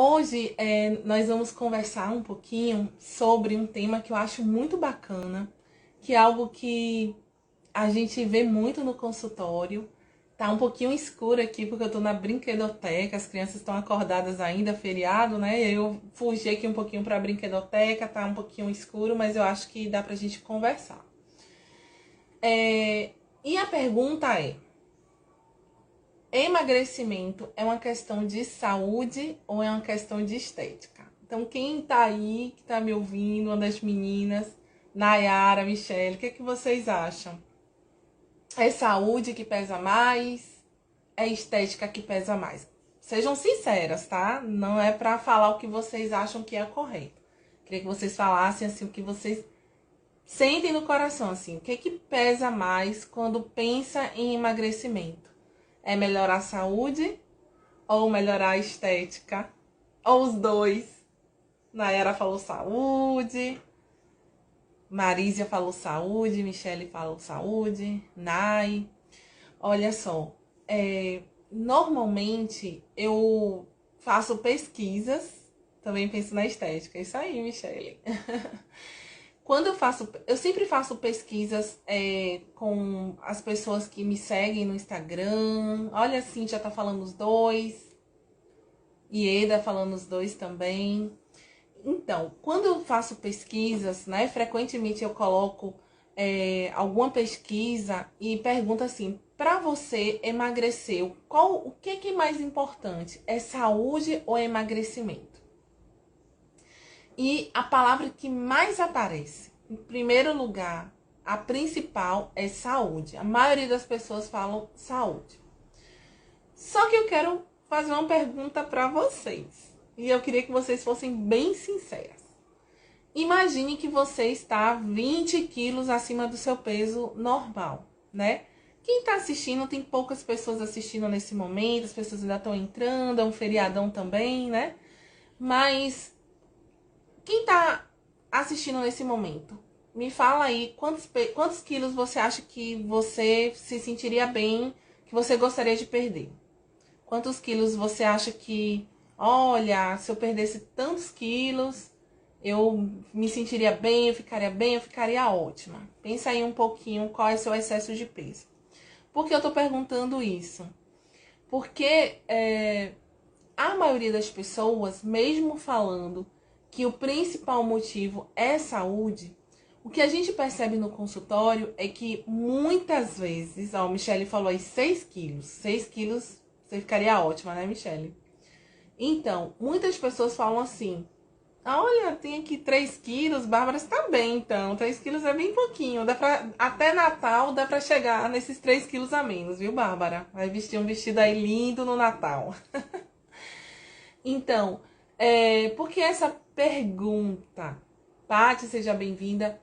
Hoje nós vamos conversar um pouquinho sobre um tema que eu acho muito bacana, que é algo que a gente vê muito no consultório. Tá um pouquinho escuro aqui porque eu tô na brinquedoteca, as crianças estão acordadas ainda, feriado, né? Eu fugi aqui um pouquinho pra brinquedoteca, tá um pouquinho escuro, mas eu acho que dá pra gente conversar. E a pergunta é: emagrecimento é uma questão de saúde ou é uma questão de estética? Então, quem tá aí, que tá me ouvindo, uma das meninas, Nayara, Michele, o que vocês acham? É saúde que pesa mais? É estética que pesa mais? Sejam sinceras, tá? Não é pra falar o que vocês acham que é correto. Queria que vocês falassem assim o que vocês sentem no coração, assim, o que pesa mais quando pensa em emagrecimento? É melhorar a saúde ou melhorar a estética? Ou os dois? Nayara falou saúde, Marísia falou saúde, Michele falou saúde, Nay. Olha só, normalmente eu faço pesquisas, também penso na estética. Isso aí, Michele. Eu sempre faço pesquisas com as pessoas que me seguem no Instagram. Olha, a Cíntia tá falando os dois. Ieda falando os dois também. Então, quando eu faço pesquisas, né, frequentemente eu coloco alguma pesquisa e pergunto assim: para você emagrecer, o que é mais importante? É saúde ou é emagrecimento? E a palavra que mais aparece, em primeiro lugar, a principal é saúde. A maioria das pessoas falam saúde. Só que eu quero fazer uma pergunta para vocês. E eu queria que vocês fossem bem sinceras. Imagine que você está 20 quilos acima do seu peso normal, né? Quem está assistindo, tem poucas pessoas assistindo nesse momento, as pessoas ainda estão entrando, é um feriadão também, né? Mas quem está assistindo nesse momento, me fala aí quantos quilos você acha que você se sentiria bem, que você gostaria de perder? Quantos quilos você acha que, olha, se eu perdesse tantos quilos, eu me sentiria bem, eu ficaria ótima? Pensa aí um pouquinho qual é o seu excesso de peso. Por que eu tô perguntando isso? Porque a maioria das pessoas, mesmo falando que o principal motivo é saúde, o que a gente percebe no consultório é que muitas vezes, ó, a Michele falou aí 6 quilos. 6 quilos você ficaria ótima, né, Michele? Então, muitas pessoas falam assim: olha, tem aqui 3 quilos, Bárbara, você tá bem, então. 3 quilos é bem pouquinho. Até Natal dá pra chegar nesses 3 quilos a menos, viu, Bárbara? Vai vestir um vestido aí lindo no Natal. Então, por que essa pergunta? Paty, seja bem-vinda.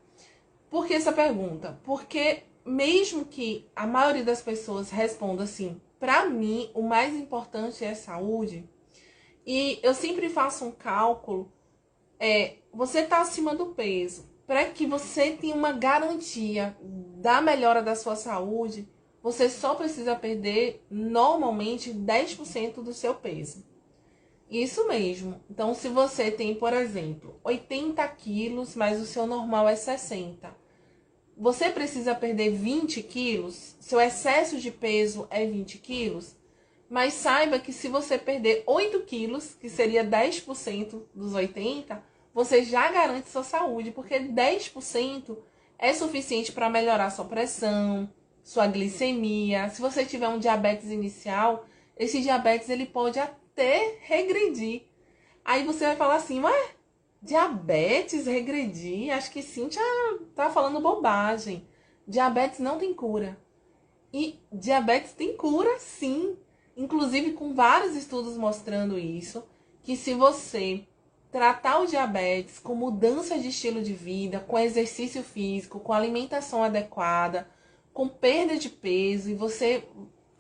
Por que essa pergunta? Porque mesmo que a maioria das pessoas responda assim: pra mim, o mais importante é saúde. E eu sempre faço um cálculo. Você tá acima do peso. Para que você tenha uma garantia da melhora da sua saúde, você só precisa perder normalmente 10% do seu peso. Isso mesmo. Então, se você tem, por exemplo, 80 quilos, mas o seu normal é 60, você precisa perder 20 quilos, seu excesso de peso é 20 quilos, mas saiba que se você perder 8 quilos, que seria 10% dos 80, você já garante sua saúde, porque 10% é suficiente para melhorar sua pressão, sua glicemia. Se você tiver um diabetes inicial, esse diabetes ele pode até regredir. Aí você vai falar assim: ué, diabetes regredir? Acho que Cíntia tá falando bobagem. Diabetes não tem cura. E diabetes tem cura, sim. Inclusive com vários estudos mostrando isso, que se você tratar o diabetes com mudança de estilo de vida, com exercício físico, com alimentação adequada, com perda de peso, e você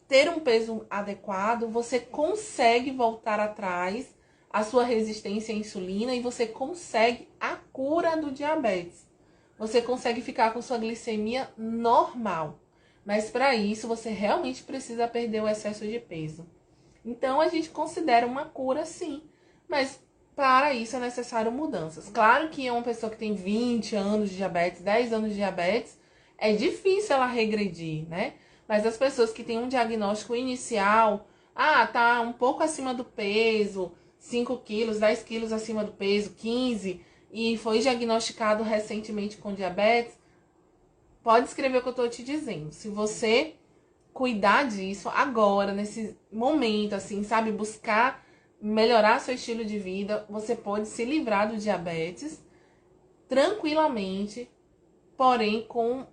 ter um peso adequado, você consegue voltar atrás a sua resistência à insulina e você consegue a cura do diabetes. Você consegue ficar com sua glicemia normal. Mas para isso você realmente precisa perder o excesso de peso. Então a gente considera uma cura, sim. Mas para isso é necessário mudanças. Claro que uma pessoa que tem 20 anos de diabetes, 10 anos de diabetes, é difícil ela regredir, né? Mas as pessoas que têm um diagnóstico inicial, tá um pouco acima do peso, 5 quilos, 10 quilos acima do peso, 15, e foi diagnosticado recentemente com diabetes, pode escrever o que eu tô te dizendo. Se você cuidar disso agora, nesse momento, assim, sabe? Buscar melhorar seu estilo de vida, você pode se livrar do diabetes tranquilamente, porém com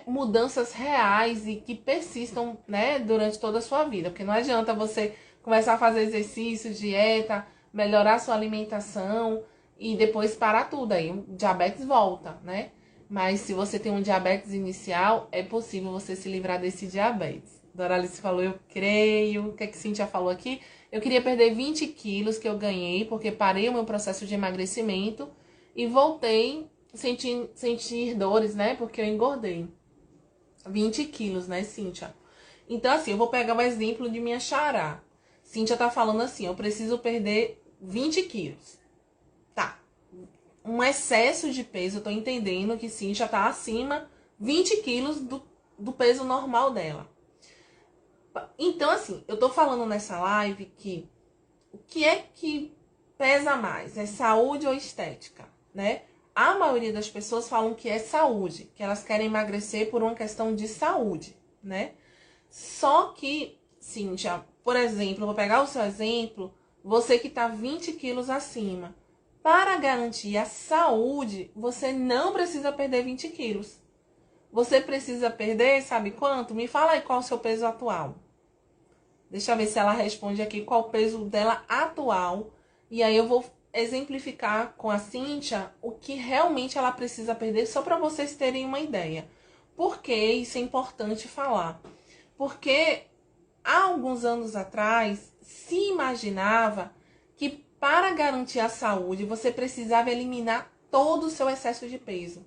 mudanças reais e que persistam, né, durante toda a sua vida. Porque não adianta você começar a fazer exercício, dieta, melhorar sua alimentação e depois parar tudo. Aí o diabetes volta, né? Mas se você tem um diabetes inicial, é possível você se livrar desse diabetes. Doralice falou, eu creio. O que é que Cíntia falou aqui? Eu queria perder 20 quilos que eu ganhei, porque parei o meu processo de emagrecimento e voltei sentir dores, né? Porque eu engordei 20 quilos, né, Cíntia? Então, assim, eu vou pegar o exemplo de minha xará. Cíntia tá falando assim, eu preciso perder 20 quilos. Tá. Um excesso de peso, eu tô entendendo que Cíntia tá acima 20 quilos do peso normal dela. Então, assim, eu tô falando nessa live que o que é que pesa mais? É saúde ou estética, né? A maioria das pessoas falam que é saúde, que elas querem emagrecer por uma questão de saúde, né? Só que, Cíntia, por exemplo, eu vou pegar o seu exemplo, você que tá 20 quilos acima. Para garantir a saúde, você não precisa perder 20 quilos. Você precisa perder, sabe quanto? Me fala aí qual é o seu peso atual. Deixa eu ver se ela responde aqui qual o peso dela atual. E aí eu vou exemplificar com a Cíntia o que realmente ela precisa perder, só para vocês terem uma ideia. Por que isso é importante falar? Porque há alguns anos atrás se imaginava que para garantir a saúde você precisava eliminar todo o seu excesso de peso.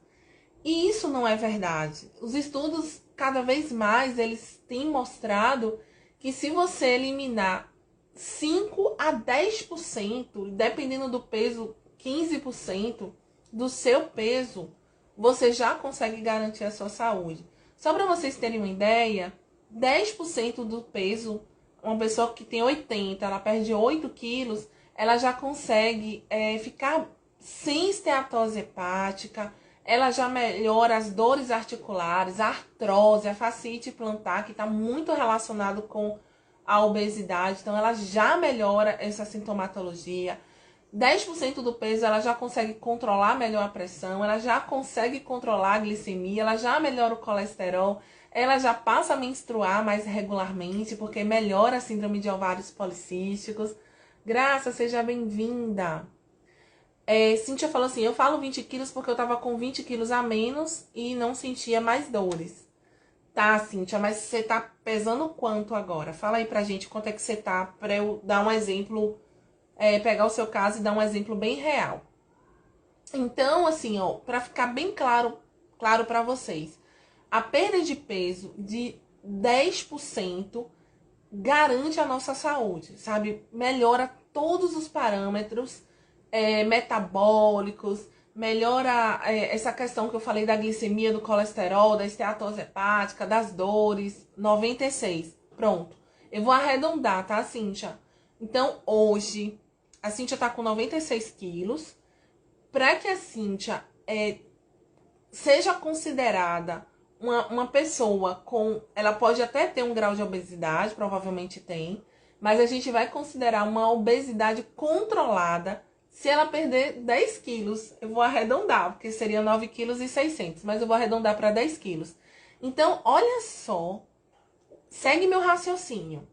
E isso não é verdade. Os estudos, cada vez mais, eles têm mostrado que se você eliminar 5 a 10%, dependendo do peso, 15% do seu peso, você já consegue garantir a sua saúde. Só para vocês terem uma ideia, 10% do peso, uma pessoa que tem 80, ela perde 8 quilos, ela já consegue ficar sem esteatose hepática, ela já melhora as dores articulares, a artrose, a fascite plantar, que está muito relacionado com a obesidade. Então, ela já melhora essa sintomatologia. 10% do peso, ela já consegue controlar melhor a pressão, ela já consegue controlar a glicemia, ela já melhora o colesterol, ela já passa a menstruar mais regularmente, porque melhora a síndrome de ovários policísticos. Graça, seja bem-vinda. Cíntia falou assim, eu falo 20 quilos porque eu tava com 20 quilos a menos e não sentia mais dores. Tá, Cíntia, mas você tá pesando quanto agora? Fala aí pra gente quanto é que você tá, pra eu dar um exemplo, pegar o seu caso e dar um exemplo bem real. Então, assim, ó, pra ficar bem claro pra vocês, a perda de peso de 10% garante a nossa saúde, sabe? Melhora todos os parâmetros metabólicos, melhora essa questão que eu falei da glicemia, do colesterol, da esteatose hepática, das dores. 96. Pronto. Eu vou arredondar, tá, Cíntia? Então, hoje, a Cíntia tá com 96 quilos. Para que a Cíntia seja considerada uma pessoa com... Ela pode até ter um grau de obesidade, provavelmente tem, mas a gente vai considerar uma obesidade controlada se ela perder 10 quilos. Eu vou arredondar, porque seria 9,6 kg, mas eu vou arredondar para 10 quilos. Então, olha só, segue meu raciocínio.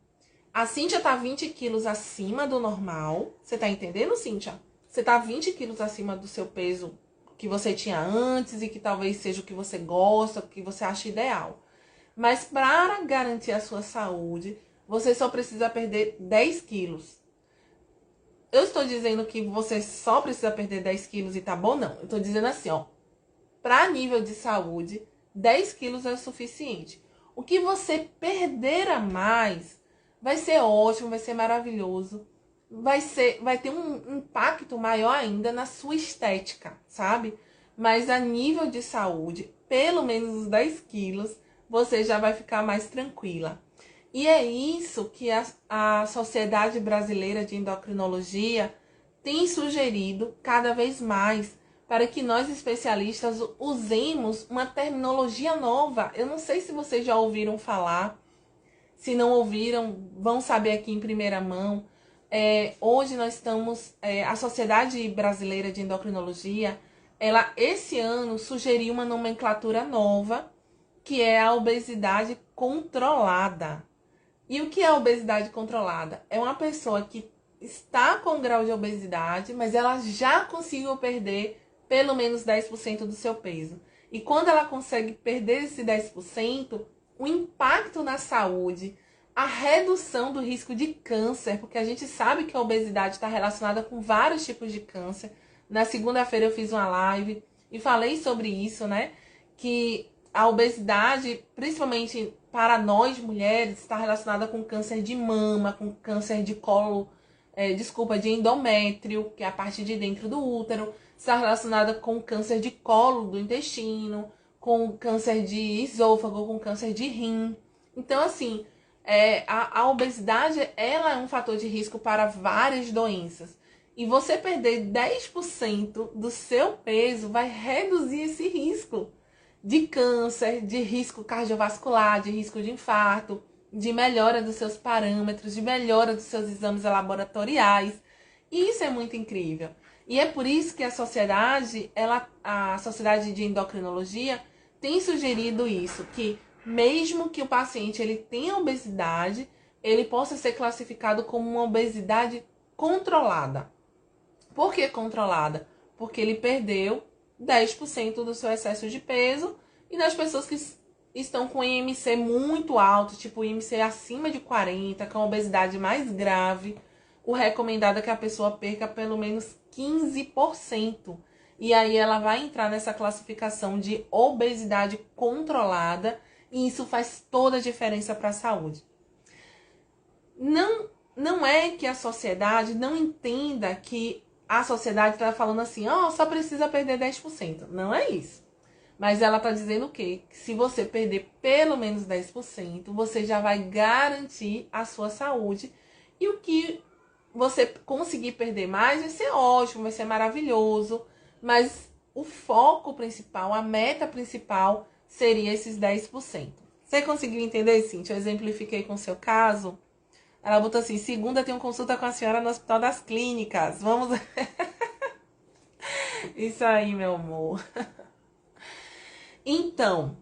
A Cíntia tá 20 quilos acima do normal. Você tá entendendo, Cíntia? Você tá 20 quilos acima do seu peso que você tinha antes e que talvez seja o que você gosta, o que você acha ideal. Mas para garantir a sua saúde, você só precisa perder 10 quilos. Eu estou dizendo que você só precisa perder 10 quilos e tá bom? Não. Eu estou dizendo assim, ó. Para nível de saúde, 10 quilos é o suficiente. O que você perder a mais vai ser ótimo, vai ser maravilhoso. vai ter um impacto maior ainda na sua estética, sabe? Mas a nível de saúde, pelo menos os 10 quilos, você já vai ficar mais tranquila. E é isso que a Sociedade Brasileira de Endocrinologia tem sugerido cada vez mais, para que nós especialistas usemos uma terminologia nova. Eu não sei se vocês já ouviram falar, se não ouviram, vão saber aqui em primeira mão. Hoje nós estamos, a Sociedade Brasileira de Endocrinologia, ela esse ano sugeriu uma nomenclatura nova, que é a obesidade controlada. E o que é a obesidade controlada? É uma pessoa que está com grau de obesidade, mas ela já conseguiu perder pelo menos 10% do seu peso. E quando ela consegue perder esse 10%, o impacto na saúde, a redução do risco de câncer, porque a gente sabe que a obesidade está relacionada com vários tipos de câncer. Na segunda-feira eu fiz uma live e falei sobre isso, né? Que a obesidade, principalmente para nós mulheres, está relacionada com câncer de mama, com câncer de colo, de endométrio, que é a parte de dentro do útero, está relacionada com câncer de colo do intestino, com câncer de esôfago, com câncer de rim. Então, assim, a obesidade, ela é um fator de risco para várias doenças. E você perder 10% do seu peso vai reduzir esse risco de câncer, de risco cardiovascular, de risco de infarto, de melhora dos seus parâmetros, de melhora dos seus exames laboratoriais. E isso é muito incrível. E é por isso que a Sociedade de Endocrinologia tem sugerido isso, que mesmo que o paciente ele tenha obesidade, ele possa ser classificado como uma obesidade controlada. Por que controlada? Porque ele perdeu 10% do seu excesso de peso, e nas pessoas que estão com IMC muito alto, tipo IMC acima de 40, com a obesidade mais grave, o recomendado é que a pessoa perca pelo menos 15%. E aí ela vai entrar nessa classificação de obesidade controlada, e isso faz toda a diferença para a saúde. Não é que a sociedade não entenda que a sociedade está falando assim, só precisa perder 10%. Não é isso. Mas ela está dizendo o quê? Que se você perder pelo menos 10%, você já vai garantir a sua saúde. E o que você conseguir perder mais vai ser ótimo, vai ser maravilhoso. Mas o foco principal, a meta principal, seria esses 10%. Você conseguiu entender, Cíntia? Eu exemplifiquei com o seu caso. Ela botou assim, segunda tenho consulta com a senhora no Hospital das Clínicas. Vamos... Isso aí, meu amor. Então,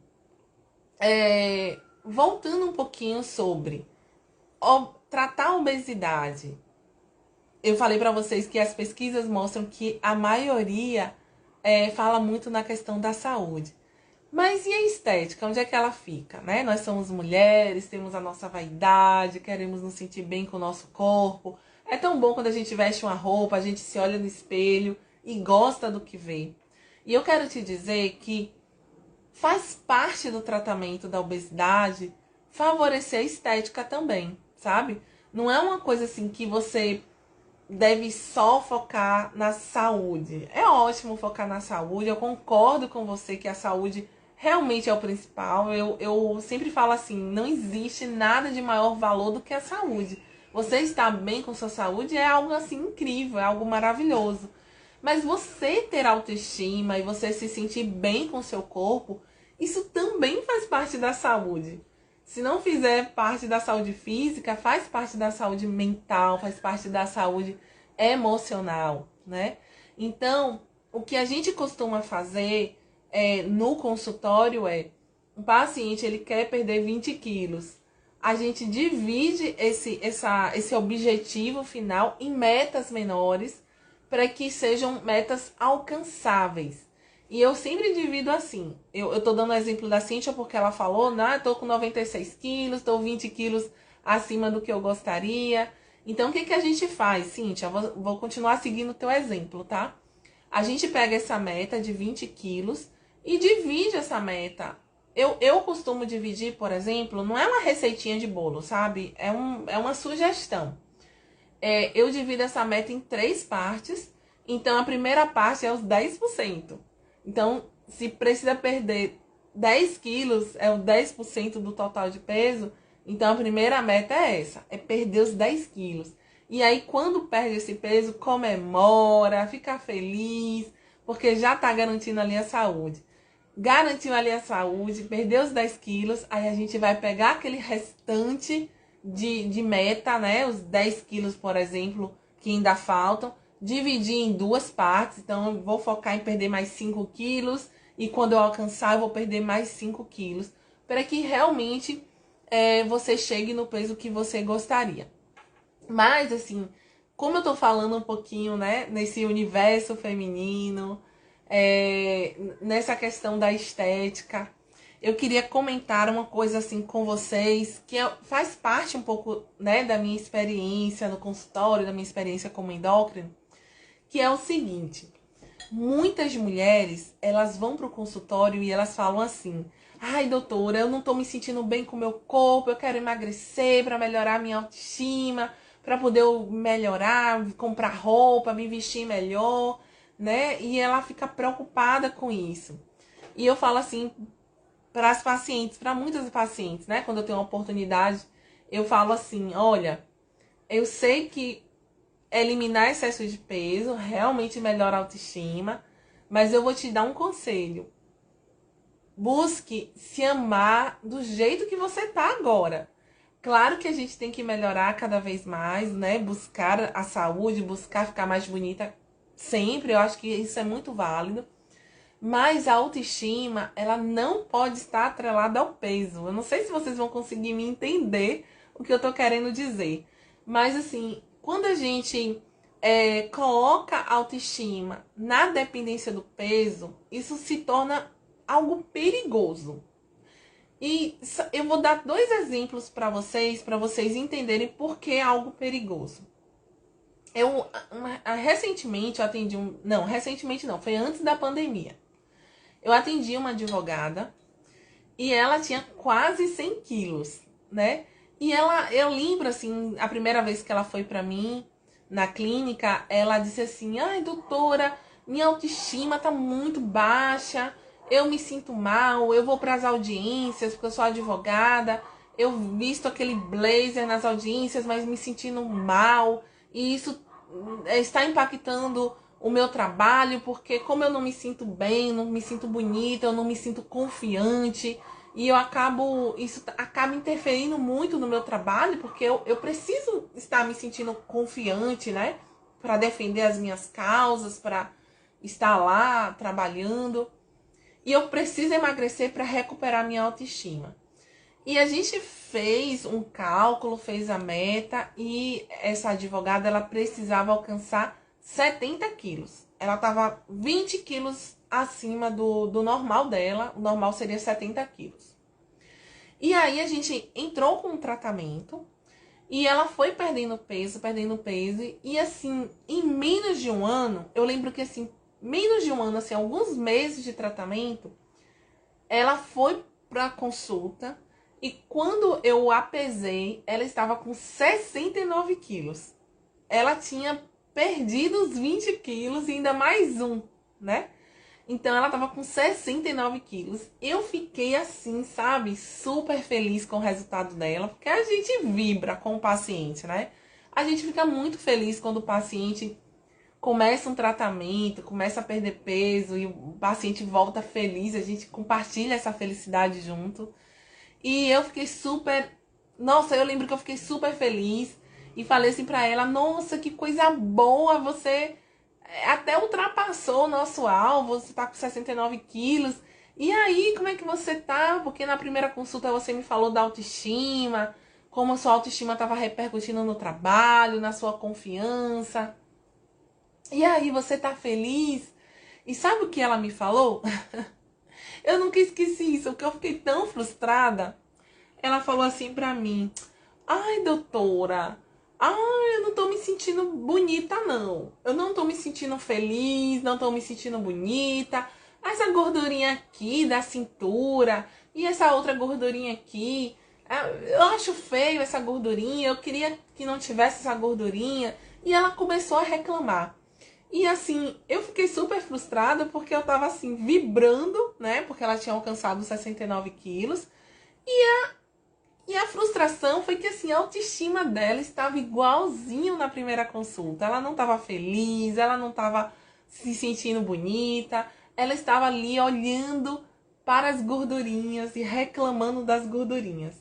voltando um pouquinho sobre tratar a obesidade. Eu falei para vocês que as pesquisas mostram que a maioria fala muito na questão da saúde. Mas e a estética? Onde é que ela fica, né? Nós somos mulheres, temos a nossa vaidade, queremos nos sentir bem com o nosso corpo. É tão bom quando a gente veste uma roupa, a gente se olha no espelho e gosta do que vê. E eu quero te dizer que faz parte do tratamento da obesidade favorecer a estética também, sabe? Não é uma coisa assim que você deve só focar na saúde. É ótimo focar na saúde, eu concordo com você que a saúde realmente é o principal. Eu sempre falo assim, não existe nada de maior valor do que a saúde. Você estar bem com sua saúde é algo assim incrível, é algo maravilhoso. Mas você ter autoestima e você se sentir bem com o seu corpo, isso também faz parte da saúde. Se não fizer parte da saúde física, faz parte da saúde mental, faz parte da saúde emocional, né? Então, o que a gente costuma fazer no consultório um paciente ele quer perder 20 quilos. A gente divide esse objetivo final em metas menores para que sejam metas alcançáveis. E eu sempre divido assim. Eu tô dando o exemplo da Cíntia porque ela falou, né? Tô com 96 quilos, tô 20 quilos acima do que eu gostaria. Então, o que a gente faz, Cíntia? Vou continuar seguindo o teu exemplo, tá? A gente pega essa meta de 20 quilos e divide essa meta. Eu costumo dividir, por exemplo, não é uma receitinha de bolo, sabe? É uma sugestão. eu divido essa meta em 3 partes. Então, a primeira parte é os 10%. Então, se precisa perder 10 quilos, é o 10% do total de peso. Então, a primeira meta é essa, é perder os 10 quilos. E aí, quando perde esse peso, comemora, fica feliz, porque já tá garantindo ali a saúde. Garantiu ali a saúde, perdeu os 10 quilos, aí a gente vai pegar aquele restante de meta, né? Os 10 quilos, por exemplo, que ainda faltam, dividir em 2 partes. Então, eu vou focar em perder mais 5 quilos e quando eu alcançar, eu vou perder mais 5 quilos, para que realmente você chegue no peso que você gostaria. Mas, assim, como eu tô falando um pouquinho, né, nesse universo feminino, nessa questão da estética, eu queria comentar uma coisa assim com vocês, que faz parte um pouco, né, da minha experiência no consultório, da minha experiência como endócrino, que é o seguinte: muitas mulheres, elas vão pro consultório e elas falam assim: ai, doutora, eu não tô me sentindo bem com o meu corpo, eu quero emagrecer para melhorar a minha autoestima, para poder eu melhorar, comprar roupa, me vestir melhor, né? E ela fica preocupada com isso. E eu falo assim para as pacientes, para muitas pacientes, né? Quando eu tenho uma oportunidade, eu falo assim: olha, eu sei que eliminar excesso de peso realmente melhora a autoestima, mas eu vou te dar um conselho. Busque se amar do jeito que você tá agora. Claro que a gente tem que melhorar cada vez mais, né? Buscar a saúde, buscar ficar mais bonita sempre. Eu acho que isso é muito válido. Mas a autoestima, ela não pode estar atrelada ao peso. Eu não sei se vocês vão conseguir me entender o que eu tô querendo dizer. Mas, assim, quando a gente coloca a autoestima na dependência do peso, isso se torna algo perigoso. E eu vou dar 2 exemplos para vocês entenderem por que é algo perigoso. Recentemente eu atendi Não, recentemente não, foi antes da pandemia. Eu atendi uma advogada e ela tinha quase 100 quilos, né? E eu lembro, assim, a primeira vez que ela foi pra mim na clínica, ela disse assim: ai, doutora, minha autoestima tá muito baixa, eu me sinto mal, eu vou pras audiências porque eu sou advogada, eu visto aquele blazer nas audiências, mas me sentindo mal, e isso está impactando o meu trabalho, porque como eu não me sinto bem, não me sinto bonita, eu não me sinto confiante, e isso acaba interferindo muito no meu trabalho, porque eu preciso estar me sentindo confiante, né? Para defender as minhas causas, para estar lá trabalhando. E eu preciso emagrecer para recuperar minha autoestima. E a gente fez um cálculo, fez a meta, e essa advogada, ela precisava alcançar 70 quilos. Ela estava 20 quilos acima do normal dela. O normal seria 70 quilos. E aí a gente entrou com um tratamento e ela foi perdendo peso. E assim, em menos de um ano, eu lembro que assim, menos de um ano, assim, alguns meses de tratamento, ela foi pra consulta. E quando eu a pesei, ela estava com 69 quilos. Ela tinha perdido os 20 quilos e ainda mais um, né? Então ela tava com 69 quilos. Eu fiquei assim, sabe? Super feliz com o resultado dela. Porque a gente vibra com o paciente, né? A gente fica muito feliz quando o paciente começa um tratamento, começa a perder peso e o paciente volta feliz. A gente compartilha essa felicidade junto. E eu fiquei super... Nossa, eu lembro que eu fiquei super feliz. E falei assim pra ela: nossa, que coisa boa, você até ultrapassou o nosso alvo, você tá com 69 quilos. E aí, como é que você tá? Porque na primeira consulta você me falou da autoestima, como a sua autoestima tava repercutindo no trabalho, na sua confiança. E aí, você tá feliz? E sabe o que ela me falou? Eu nunca esqueci isso, porque eu fiquei tão frustrada. Ela falou assim pra mim: ai, doutora, ai, eu não tô me sentindo bonita, não. Eu não tô me sentindo feliz, não tô me sentindo bonita. Essa gordurinha aqui da cintura e essa outra gordurinha aqui Eu acho feio essa gordurinha, eu queria que não tivesse essa gordurinha. E ela começou a reclamar. E assim, eu fiquei super frustrada porque eu tava assim, vibrando, né? Porque ela tinha alcançado 69 quilos. E a frustração foi que assim, a autoestima dela estava igualzinho na primeira consulta. Ela não estava feliz, ela não estava se sentindo bonita. Ela estava ali olhando para as gordurinhas e reclamando das gordurinhas.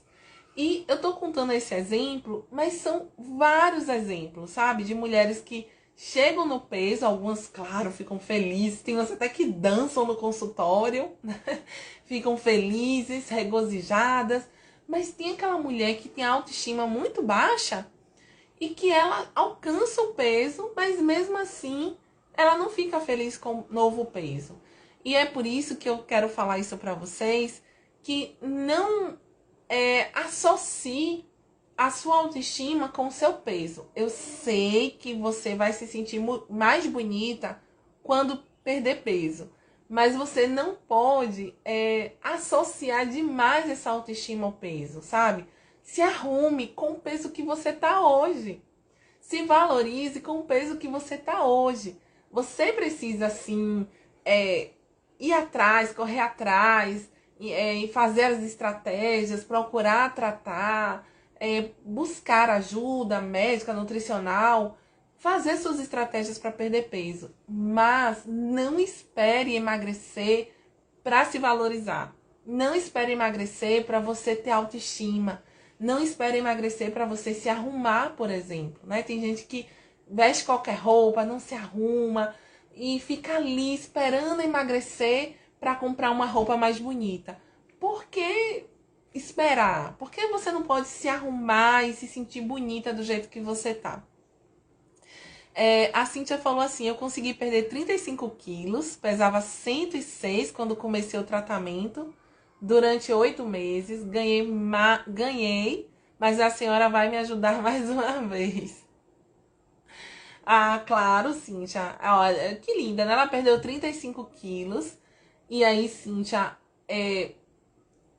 E eu tô contando esse exemplo, mas são vários exemplos, sabe? De mulheres que chegam no peso, algumas, claro, ficam felizes, tem umas até que dançam no consultório, né? Ficam felizes, regozijadas, mas tem aquela mulher que tem a autoestima muito baixa e que ela alcança o peso, mas mesmo assim ela não fica feliz com o novo peso. E é por isso que eu quero falar isso pra vocês, que não associe a sua autoestima com o seu peso. Eu sei que você vai se sentir mais bonita quando perder peso, mas você não pode associar demais essa autoestima ao peso, sabe? Se arrume com o peso que você tá hoje. Se valorize com o peso que você tá hoje. Você precisa, sim, ir atrás, correr atrás, e fazer as estratégias, procurar tratar, buscar ajuda médica, nutricional, fazer suas estratégias para perder peso. Mas não espere emagrecer para se valorizar. Não espere emagrecer para você ter autoestima. Não espere emagrecer para você se arrumar, por exemplo, né? Tem gente que veste qualquer roupa, não se arruma e fica ali esperando emagrecer para comprar uma roupa mais bonita. Por que esperar? Por que você não pode se arrumar e se sentir bonita do jeito que você tá? A Cíntia falou assim, eu consegui perder 35 quilos, pesava 106 quando comecei o tratamento, durante 8 meses, ganhei, mas a senhora vai me ajudar mais uma vez. Ah, claro, Cíntia. Olha, que linda, né? Ela perdeu 35 quilos. E aí, Cíntia,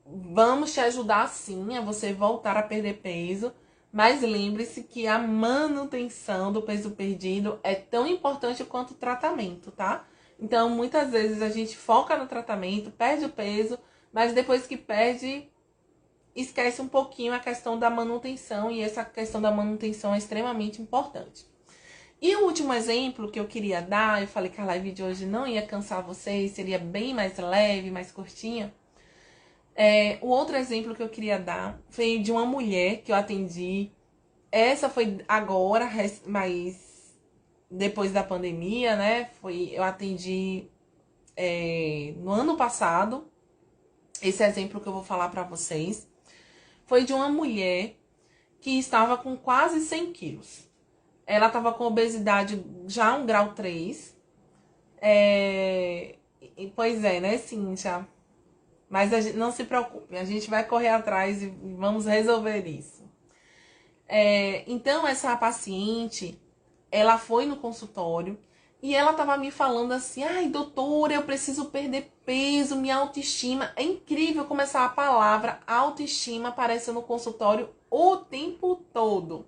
vamos te ajudar sim a você voltar a perder peso. Mas lembre-se que a manutenção do peso perdido é tão importante quanto o tratamento, tá? Então, muitas vezes a gente foca no tratamento, perde o peso, mas depois que perde, esquece um pouquinho a questão da manutenção. E essa questão da manutenção é extremamente importante. E o último exemplo que eu queria dar, eu falei que a live de hoje não ia cansar vocês, seria bem mais leve, mais curtinha. O outro exemplo que eu queria dar foi de uma mulher que eu atendi. Essa foi agora, mas depois da pandemia, né? Eu atendi no ano passado. Esse exemplo que eu vou falar pra vocês foi de uma mulher que estava com quase 100 quilos. Ela estava com obesidade já 1 grau 3. Pois é, né, Cíntia? Mas não se preocupe, a gente vai correr atrás e vamos resolver isso. Então, essa paciente, ela foi no consultório e ela estava me falando assim, ai, doutora, eu preciso perder peso, minha autoestima. É incrível como essa palavra autoestima aparece no consultório o tempo todo.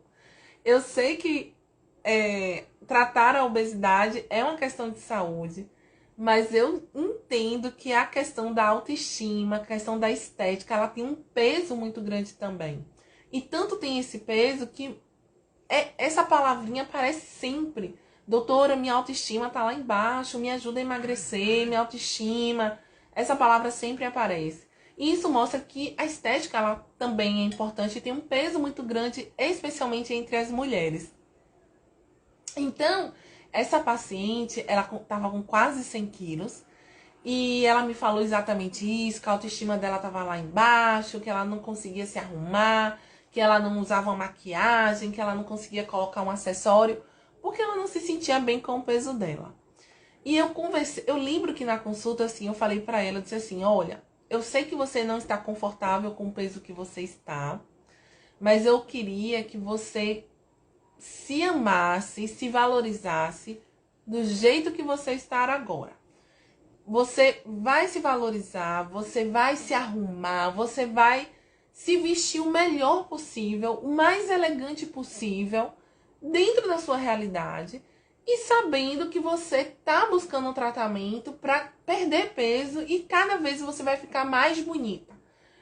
Eu sei que tratar a obesidade é uma questão de saúde, mas eu entendo que a questão da autoestima, a questão da estética, ela tem um peso muito grande também. E tanto tem esse peso que essa palavrinha aparece sempre. Doutora, minha autoestima tá lá embaixo, me ajuda a emagrecer, minha autoestima. Essa palavra sempre aparece. E isso mostra que a estética ela também é importante e tem um peso muito grande, especialmente entre as mulheres. Então, essa paciente, ela estava com quase 100 quilos e ela me falou exatamente isso, que a autoestima dela estava lá embaixo, que ela não conseguia se arrumar, que ela não usava uma maquiagem, que ela não conseguia colocar um acessório, porque ela não se sentia bem com o peso dela. E eu lembro que na consulta, assim, eu falei pra ela, eu disse assim, olha, eu sei que você não está confortável com o peso que você está, mas eu queria que você se amasse, se valorizasse do jeito que você está agora. Você vai se valorizar, você vai se arrumar, você vai se vestir o melhor possível, o mais elegante possível, dentro da sua realidade e sabendo que você tá buscando um tratamento para perder peso e cada vez você vai ficar mais bonita.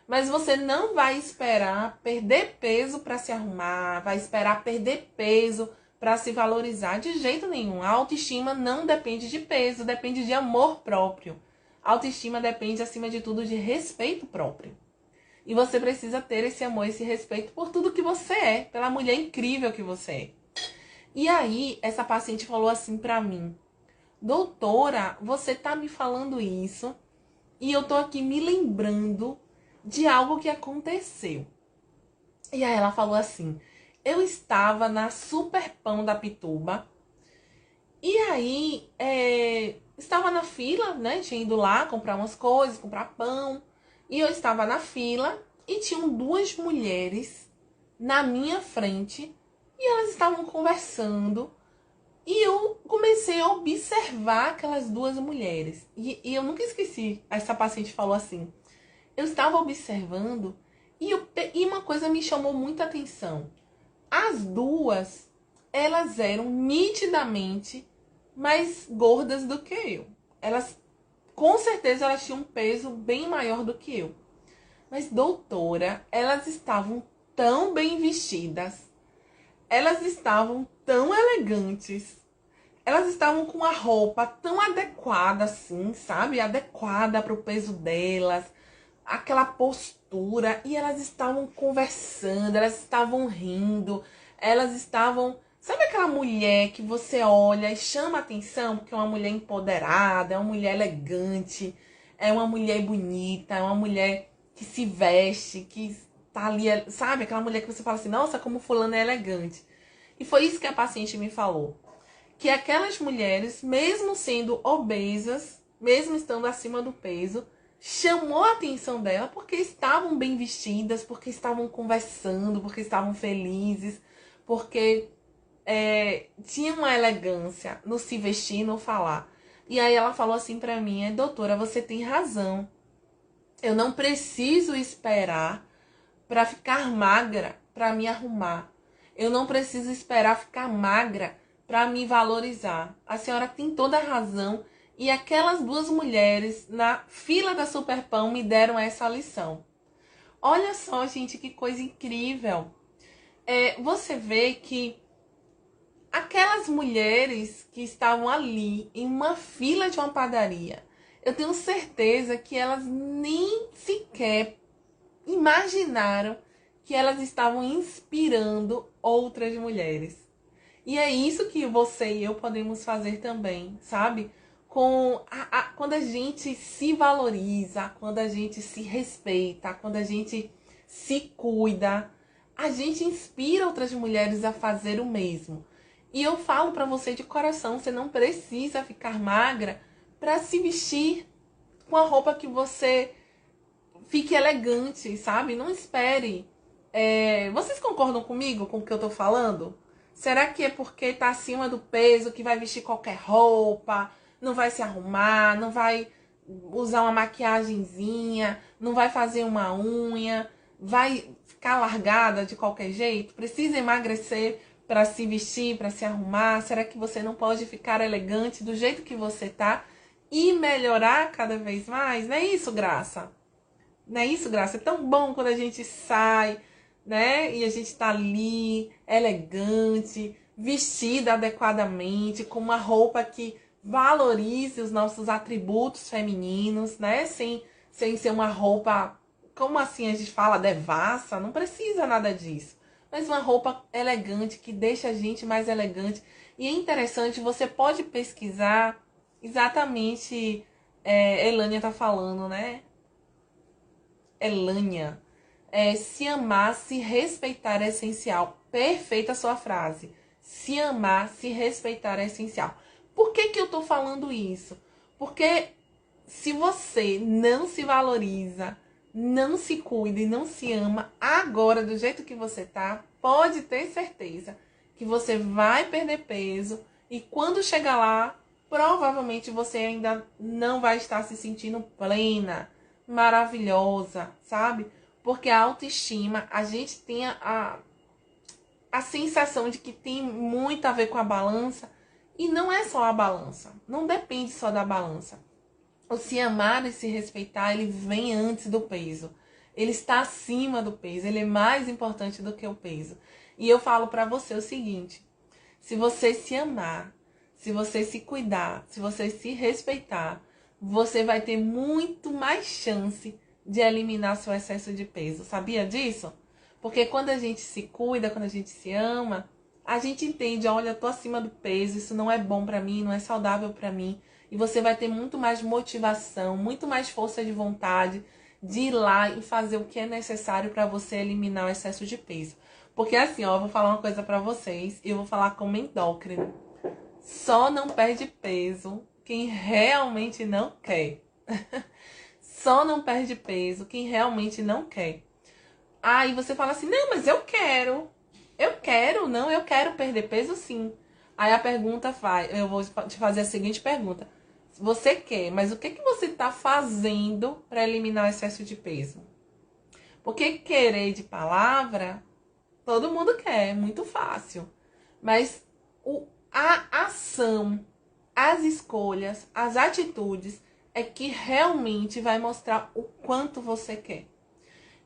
Mas você não vai esperar perder peso para se arrumar, vai esperar perder peso para se valorizar de jeito nenhum. A autoestima não depende de peso, depende de amor próprio. A autoestima depende, acima de tudo, de respeito próprio. E você precisa ter esse amor, esse respeito por tudo que você é, pela mulher incrível que você é. E aí, essa paciente falou assim pra mim: doutora, você tá me falando isso e eu tô aqui me lembrando de algo que aconteceu. E aí ela falou assim: eu estava na Super Pão da Pituba e aí estava na fila, né? Tinha ido lá comprar umas coisas, comprar pão. E eu estava na fila e tinham duas mulheres na minha frente e elas estavam conversando. E eu comecei a observar aquelas duas mulheres. E eu nunca esqueci, essa paciente falou assim: eu estava observando e uma coisa me chamou muita atenção. As duas, elas eram nitidamente mais gordas do que eu. Elas, com certeza, elas tinham um peso bem maior do que eu. Mas, doutora, elas estavam tão bem vestidas. Elas estavam tão elegantes. Elas estavam com a roupa tão adequada assim, sabe? Adequada para o peso delas. Aquela postura. E elas estavam conversando, elas estavam rindo. Elas estavam... Sabe aquela mulher que você olha e chama a atenção? Porque é uma mulher empoderada, é uma mulher elegante, é uma mulher bonita, é uma mulher que se veste, que tá ali, sabe? Aquela mulher que você fala assim: nossa, como fulana é elegante. E foi isso que a paciente me falou. Que aquelas mulheres, mesmo sendo obesas, mesmo estando acima do peso, chamou a atenção dela porque estavam bem vestidas, porque estavam conversando, porque estavam felizes, porque tinha uma elegância no se vestir e no falar. E aí ela falou assim pra mim: doutora, você tem razão. Eu não preciso esperar pra ficar magra pra me arrumar. Eu não preciso esperar ficar magra pra me valorizar. A senhora tem toda a razão. E aquelas duas mulheres na fila da Superpão me deram essa lição. Olha só, gente, que coisa incrível. Você vê que aquelas mulheres que estavam ali em uma fila de uma padaria, eu tenho certeza que elas nem sequer imaginaram que elas estavam inspirando outras mulheres. E é isso que você e eu podemos fazer também, sabe? Quando a gente se valoriza, quando a gente se respeita, quando a gente se cuida, a gente inspira outras mulheres a fazer o mesmo. E eu falo pra você de coração: você não precisa ficar magra pra se vestir com a roupa que você fique elegante, sabe? Não espere. Vocês concordam comigo com o que eu tô falando? Será que é porque tá acima do peso que vai vestir qualquer roupa, não vai se arrumar, não vai usar uma maquiagenzinha, não vai fazer uma unha, vai ficar largada de qualquer jeito? Precisa emagrecer para se vestir, para se arrumar? Será que você não pode ficar elegante do jeito que você tá e melhorar cada vez mais? Não é isso, Graça? Não é isso, Graça? É tão bom quando a gente sai, né? E a gente tá ali, elegante, vestida adequadamente, com uma roupa que valorize os nossos atributos femininos, né? Sem ser uma roupa, como assim a gente fala, devassa. Não precisa nada disso. Mas uma roupa elegante, que deixa a gente mais elegante. E é interessante, você pode pesquisar exatamente, Elânia tá falando, né? Elânia. Se amar, se respeitar é essencial. Perfeita a sua frase. Se amar, se respeitar é essencial. Por que eu tô falando isso? Porque se você não se valoriza, não se cuida e não se ama agora do jeito que você tá, pode ter certeza que você vai perder peso e quando chegar lá, provavelmente você ainda não vai estar se sentindo plena, maravilhosa, sabe? Porque a autoestima, a gente tem a sensação de que tem muito a ver com a balança. E não é só a balança. Não depende só da balança. O se amar e se respeitar, ele vem antes do peso. Ele está acima do peso. Ele é mais importante do que o peso. E eu falo pra você o seguinte. Se você se amar, se você se cuidar, se você se respeitar, você vai ter muito mais chance de eliminar seu excesso de peso. Sabia disso? Porque quando a gente se cuida, quando a gente se ama, a gente entende, olha, eu tô acima do peso, isso não é bom pra mim, não é saudável pra mim. E você vai ter muito mais motivação, muito mais força de vontade de ir lá e fazer o que é necessário para você eliminar o excesso de peso. Porque assim, ó, eu vou falar uma coisa pra vocês, e eu vou falar como endócrino. Só não perde peso quem realmente não quer. Só não perde peso quem realmente não quer. Aí você fala assim, não, mas eu quero. Não, eu quero perder peso sim. Aí a pergunta vai, eu vou te fazer a seguinte pergunta. Você quer, mas o que que você está fazendo para eliminar o excesso de peso? Porque querer de palavra, todo mundo quer, é muito fácil. Mas a ação, as escolhas, as atitudes é que realmente vai mostrar o quanto você quer.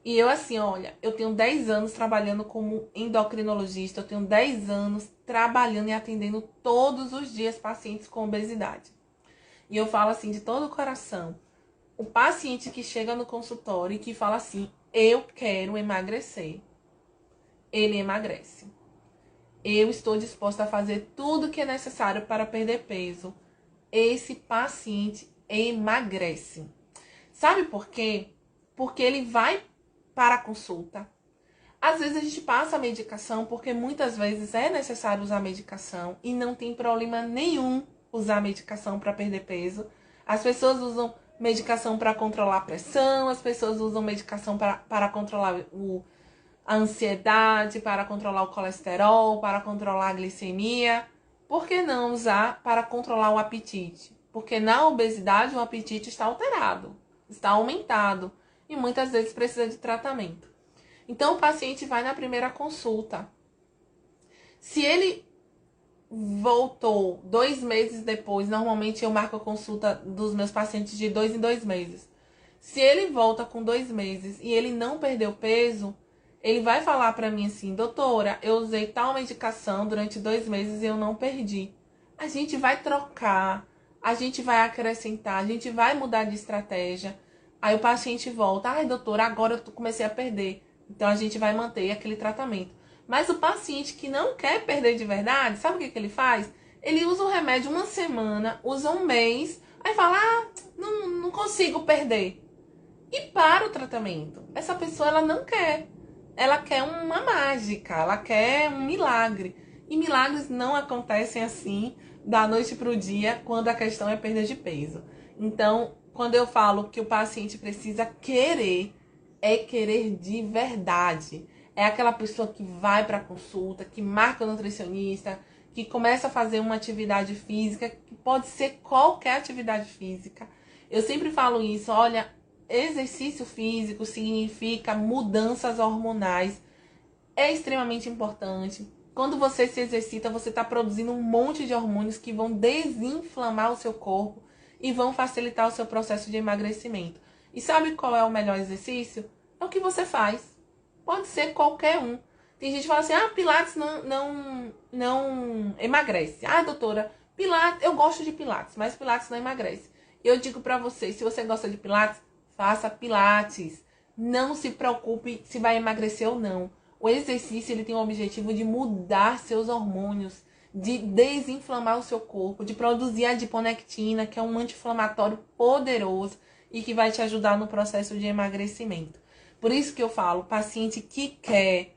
E eu assim, olha, eu tenho 10 anos trabalhando como endocrinologista, eu tenho 10 anos trabalhando e atendendo todos os dias pacientes com obesidade. E eu falo assim de todo o coração, o paciente que chega no consultório e que fala assim, eu quero emagrecer, ele emagrece. Eu estou disposta a fazer tudo o que é necessário para perder peso. Esse paciente emagrece. Sabe por quê? Porque ele vai para a consulta. Às vezes a gente passa a medicação, porque muitas vezes é necessário usar medicação e não tem problema nenhum usar medicação para perder peso. As pessoas usam medicação para controlar a pressão, as pessoas usam medicação para controlar a ansiedade, para controlar o colesterol, para controlar a glicemia. Por que não usar para controlar o apetite? Porque na obesidade o apetite está alterado, está aumentado e muitas vezes precisa de tratamento. Então o paciente vai na primeira consulta. Se ele voltou 2 meses depois, normalmente eu marco a consulta dos meus pacientes de 2 em 2 meses. Se ele volta com 2 meses e ele não perdeu peso, ele vai falar pra mim assim, doutora, eu usei tal medicação durante 2 meses e eu não perdi. A gente vai trocar, a gente vai acrescentar, a gente vai mudar de estratégia. Aí o paciente volta, ai doutora, agora eu comecei a perder. Então a gente vai manter aquele tratamento. Mas o paciente que não quer perder de verdade, sabe o que ele faz? Ele usa o remédio uma semana, usa um mês, aí fala, não consigo perder. E para o tratamento. Essa pessoa, ela não quer. Ela quer uma mágica, ela quer um milagre. E milagres não acontecem assim, da noite para o dia, quando a questão é perda de peso. Então, quando eu falo que o paciente precisa querer, é querer de verdade. É aquela pessoa que vai para a consulta, que marca o nutricionista, que começa a fazer uma atividade física, que pode ser qualquer atividade física. Eu sempre falo isso, olha, exercício físico significa mudanças hormonais. É extremamente importante. Quando você se exercita, você está produzindo um monte de hormônios que vão desinflamar o seu corpo e vão facilitar o seu processo de emagrecimento. E sabe qual é o melhor exercício? É o que você faz. Pode ser qualquer um. Tem gente que fala assim, Pilates não emagrece. Doutora, Pilates, eu gosto de Pilates, mas Pilates não emagrece. Eu digo pra vocês, se você gosta de Pilates, faça Pilates. Não se preocupe se vai emagrecer ou não. O exercício ele tem o objetivo de mudar seus hormônios, de desinflamar o seu corpo, de produzir adiponectina, que é um anti-inflamatório poderoso e que vai te ajudar no processo de emagrecimento. Por isso que eu falo, paciente que quer,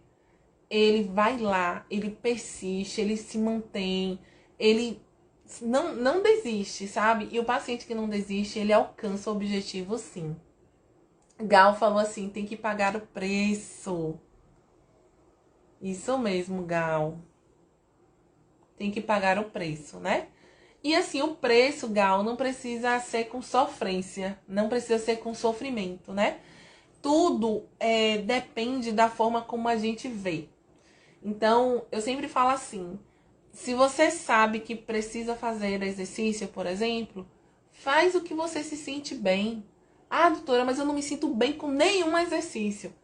ele vai lá, ele persiste, ele se mantém, ele não desiste, sabe? E o paciente que não desiste, ele alcança o objetivo sim. Gal falou assim, tem que pagar o preço. Isso mesmo, Gal. Tem que pagar o preço, né? E assim, o preço, Gal, não precisa ser com sofrência, não precisa ser com sofrimento, né? tudo depende da forma como a gente vê. Então, eu sempre falo assim, se você sabe que precisa fazer exercício, por exemplo, faz o que você se sente bem. Ah, doutora, mas eu não me sinto bem com nenhum exercício.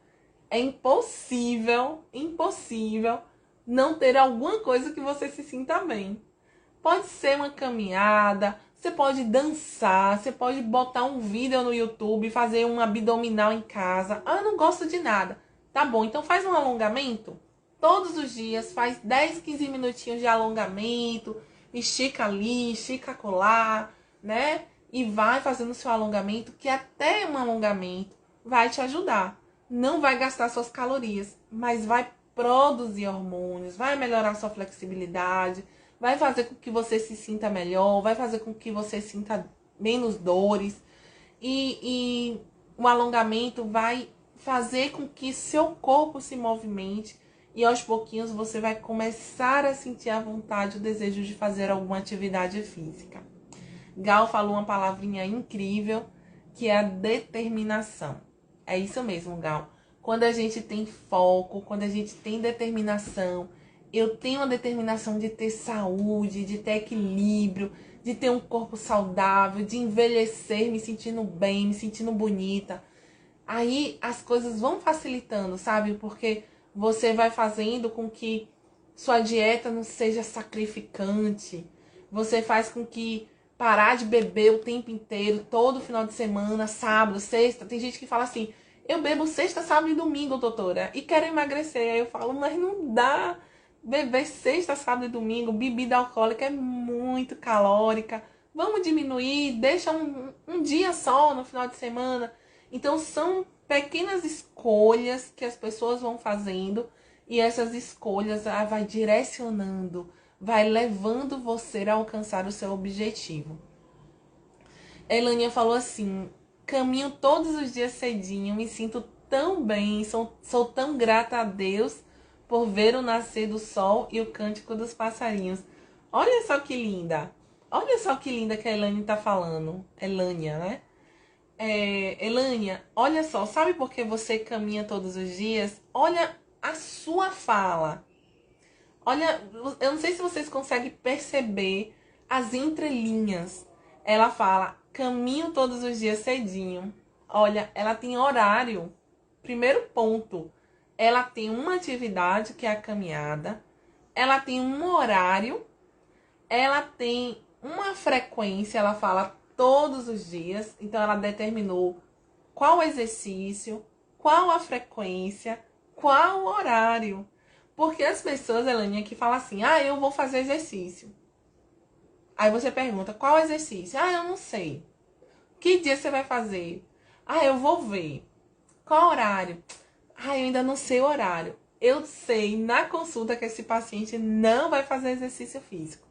É impossível, impossível não ter alguma coisa que você se sinta bem. Pode ser uma caminhada, você pode dançar, você pode botar um vídeo no YouTube, fazer um abdominal em casa. Ah, eu não gosto de nada. Tá bom, então faz um alongamento. Todos os dias, faz 10, 15 minutinhos de alongamento. Estica ali, estica colar, né? E vai fazendo seu alongamento, que até um alongamento vai te ajudar. Não vai gastar suas calorias, mas vai produzir hormônios, vai melhorar sua flexibilidade, vai fazer com que você se sinta melhor, vai fazer com que você sinta menos dores. E o alongamento vai fazer com que seu corpo se movimente e aos pouquinhos você vai começar a sentir a vontade, o desejo de fazer alguma atividade física. Gal falou uma palavrinha incrível, que é a determinação. É isso mesmo, Gal. Quando a gente tem foco, quando a gente tem determinação, eu tenho a determinação de ter saúde, de ter equilíbrio, de ter um corpo saudável, de envelhecer me sentindo bem, me sentindo bonita. Aí as coisas vão facilitando, sabe? Porque você vai fazendo com que sua dieta não seja sacrificante. Você faz com que parar de beber o tempo inteiro, todo final de semana, sábado, sexta. Tem gente que fala assim, eu bebo sexta, sábado e domingo, doutora, e quero emagrecer. Aí eu falo, mas não dá. Beber sexta, sábado e domingo, bebida alcoólica é muito calórica. Vamos diminuir, deixa um dia só no final de semana. Então são pequenas escolhas que as pessoas vão fazendo e essas escolhas vai direcionando, vai levando você a alcançar o seu objetivo. Elaninha falou assim, caminho todos os dias cedinho, me sinto tão bem, sou tão grata a Deus por ver o nascer do sol e o cântico dos passarinhos. Olha só que linda! Olha só que linda que a Elânia tá falando. Elânia, né? Elânia, olha só, sabe por que você caminha todos os dias? Olha a sua fala. Olha, eu não sei se vocês conseguem perceber as entrelinhas. Ela fala, caminho todos os dias cedinho. Olha, ela tem horário. Primeiro ponto, ela tem uma atividade que é a caminhada. Ela tem um horário. Ela tem uma frequência, ela fala todos os dias. Então, ela determinou qual exercício, qual a frequência, qual o horário. Porque as pessoas, Elaninha, que falam assim, eu vou fazer exercício. Aí você pergunta, qual exercício? Eu não sei. Que dia você vai fazer? Eu vou ver. Qual horário? Eu ainda não sei o horário. Eu sei na consulta que esse paciente não vai fazer exercício físico.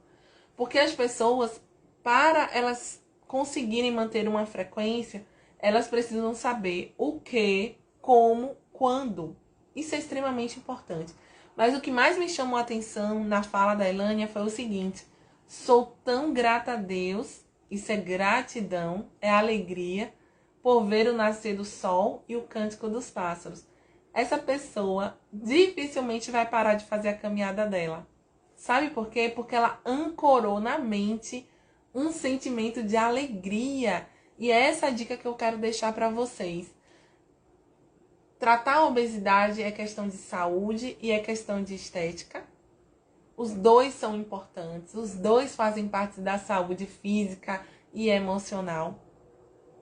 Porque as pessoas, para elas conseguirem manter uma frequência, elas precisam saber o que, como, quando. Isso é extremamente importante. Mas o que mais me chamou a atenção na fala da Elânia foi o seguinte. Sou tão grata a Deus, isso é gratidão, é alegria, por ver o nascer do sol e o cântico dos pássaros. Essa pessoa dificilmente vai parar de fazer a caminhada dela. Sabe por quê? Porque ela ancorou na mente um sentimento de alegria. E é essa a dica que eu quero deixar para vocês. Tratar a obesidade é questão de saúde e é questão de estética. Os dois são importantes, os dois fazem parte da saúde física e emocional.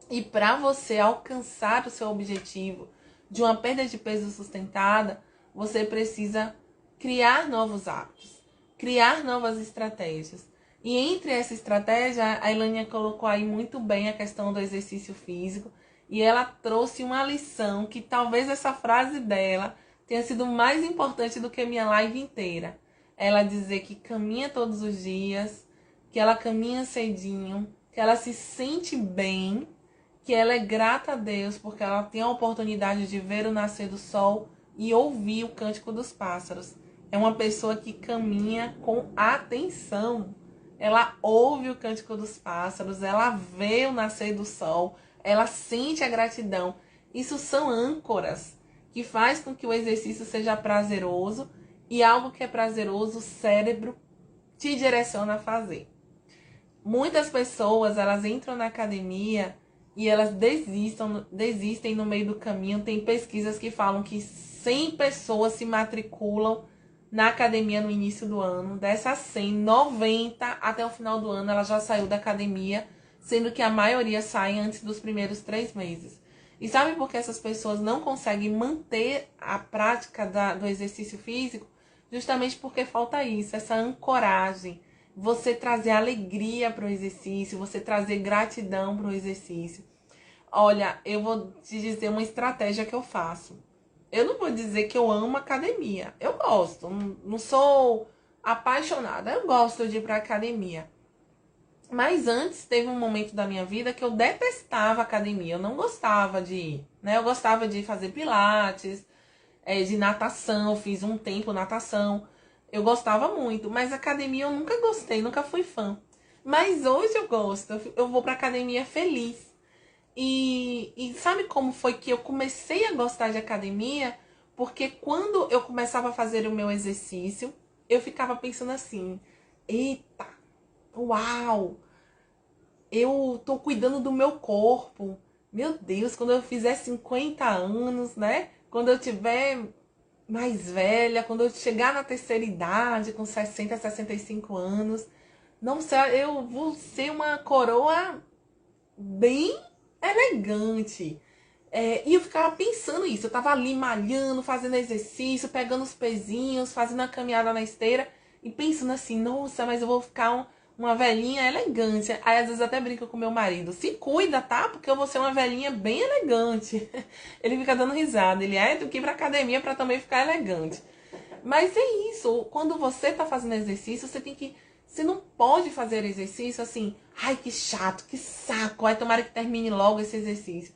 E para você alcançar o seu objetivo de uma perda de peso sustentada, você precisa criar novos hábitos, criar novas estratégias. E entre essa estratégia, a Elânia colocou aí muito bem a questão do exercício físico. E ela trouxe uma lição que talvez essa frase dela tenha sido mais importante do que a minha live inteira. Ela dizer que caminha todos os dias, que ela caminha cedinho, que ela se sente bem, que ela é grata a Deus porque ela tem a oportunidade de ver o nascer do sol e ouvir o cântico dos pássaros. É uma pessoa que caminha com atenção. Ela ouve o cântico dos pássaros, ela vê o nascer do sol, ela sente a gratidão. Isso são âncoras que faz com que o exercício seja prazeroso, e algo que é prazeroso, o cérebro te direciona a fazer. Muitas pessoas, elas entram na academia e elas desistem no meio do caminho. Tem pesquisas que falam que 100 pessoas se matriculam na academia no início do ano. Dessas 100, 90 até o final do ano ela já saiu da academia, sendo que a maioria sai antes dos primeiros 3 meses. E sabe por que essas pessoas não conseguem manter a prática do exercício físico? Justamente porque falta isso, essa ancoragem. Você trazer alegria para o exercício, você trazer gratidão para o exercício. Olha, eu vou te dizer uma estratégia que eu faço. Eu não vou dizer que eu amo academia. Eu gosto, não sou apaixonada. Eu gosto de ir para academia. Mas antes teve um momento da minha vida que eu detestava academia. Eu não gostava de ir, né? Eu gostava de fazer pilates, de natação. Eu fiz um tempo natação. Eu gostava muito, mas academia eu nunca gostei, nunca fui fã. Mas hoje eu gosto, eu vou pra academia feliz. E sabe como foi que eu comecei a gostar de academia? Porque quando eu começava a fazer o meu exercício, eu ficava pensando assim: eita, uau, eu tô cuidando do meu corpo. Meu Deus, quando eu fizer 50 anos, né? Quando eu tiver mais velha, quando eu chegar na terceira idade, com 60, 65 anos, não sei, eu vou ser uma coroa bem elegante. E eu ficava pensando isso, eu tava ali malhando, fazendo exercício, pegando os pezinhos, fazendo a caminhada na esteira e pensando assim, nossa, mas eu vou ficar uma velhinha elegante. Aí às vezes eu até brinco com meu marido, se cuida, tá? Porque eu vou ser uma velhinha bem elegante. Ele fica dando risada, ele tem que ir pra academia pra também ficar elegante. Mas é isso, quando você tá fazendo exercício, você não pode fazer exercício assim, ai que chato, que saco, ai tomara que termine logo esse exercício.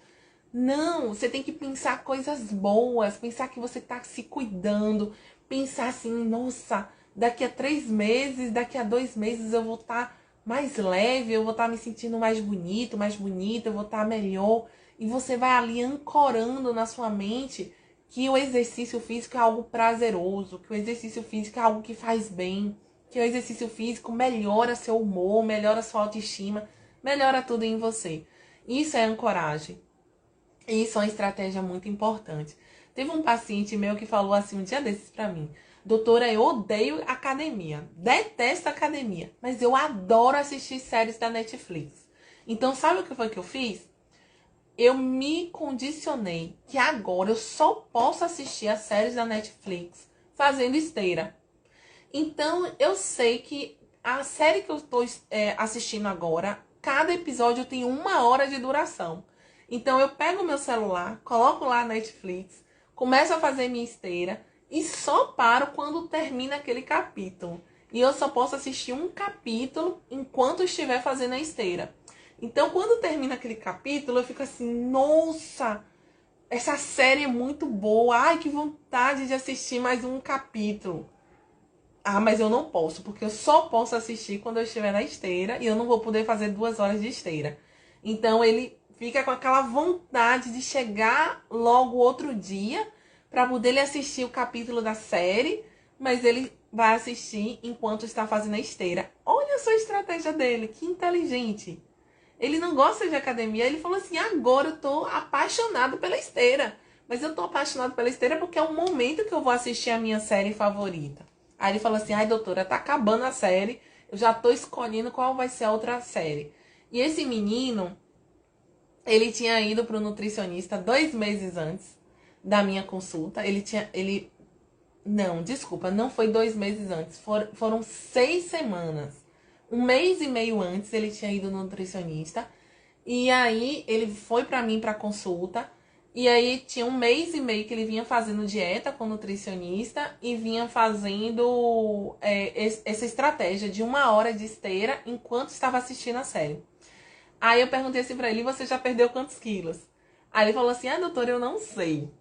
Não, você tem que pensar coisas boas, pensar que você tá se cuidando, pensar assim, nossa, daqui a 3 meses, daqui a 2 meses eu vou estar mais leve, eu vou estar me sentindo mais bonito, mais bonita, eu vou estar melhor. E você vai ali ancorando na sua mente que o exercício físico é algo prazeroso, que o exercício físico é algo que faz bem, que o exercício físico melhora seu humor, melhora sua autoestima, melhora tudo em você. Isso é ancoragem. Isso é uma estratégia muito importante. Teve um paciente meu que falou assim um dia desses pra mim: doutora, eu odeio academia, detesto academia, mas eu adoro assistir séries da Netflix. Então, sabe o que foi que eu fiz? Eu me condicionei que agora eu só posso assistir as séries da Netflix fazendo esteira. Então, eu sei que a série que eu estou assistindo agora, cada episódio tem 1 hora de duração. Então, eu pego o meu celular, coloco lá a Netflix, começo a fazer minha esteira e só paro quando termina aquele capítulo. E eu só posso assistir um capítulo enquanto estiver fazendo a esteira. Então, quando termina aquele capítulo, eu fico assim, nossa, essa série é muito boa. Ai, que vontade de assistir mais um capítulo. Ah, mas eu não posso, porque eu só posso assistir quando eu estiver na esteira e eu não vou poder fazer 2 horas de esteira. Então ele fica com aquela vontade de chegar logo outro dia para poder ele assistir o capítulo da série, mas ele vai assistir enquanto está fazendo a esteira. Olha só a estratégia dele, que inteligente. Ele não gosta de academia, ele falou assim: agora eu tô apaixonado pela esteira. Mas eu tô apaixonado pela esteira porque é o momento que eu vou assistir a minha série favorita. Aí ele falou assim: ai, doutora, tá acabando a série, eu já tô escolhendo qual vai ser a outra série. E esse menino, ele tinha ido pro nutricionista 2 meses antes da minha consulta. Não, desculpa, não foi 2 meses antes, foram 6 semanas. 1 mês e meio antes ele tinha ido no nutricionista. E aí ele foi pra mim pra consulta. E aí tinha 1 mês e meio que ele vinha fazendo dieta com o nutricionista e vinha fazendo essa estratégia de 1 hora de esteira enquanto estava assistindo a série. Aí eu perguntei assim pra ele: você já perdeu quantos quilos? Aí ele falou assim: doutor, eu não sei,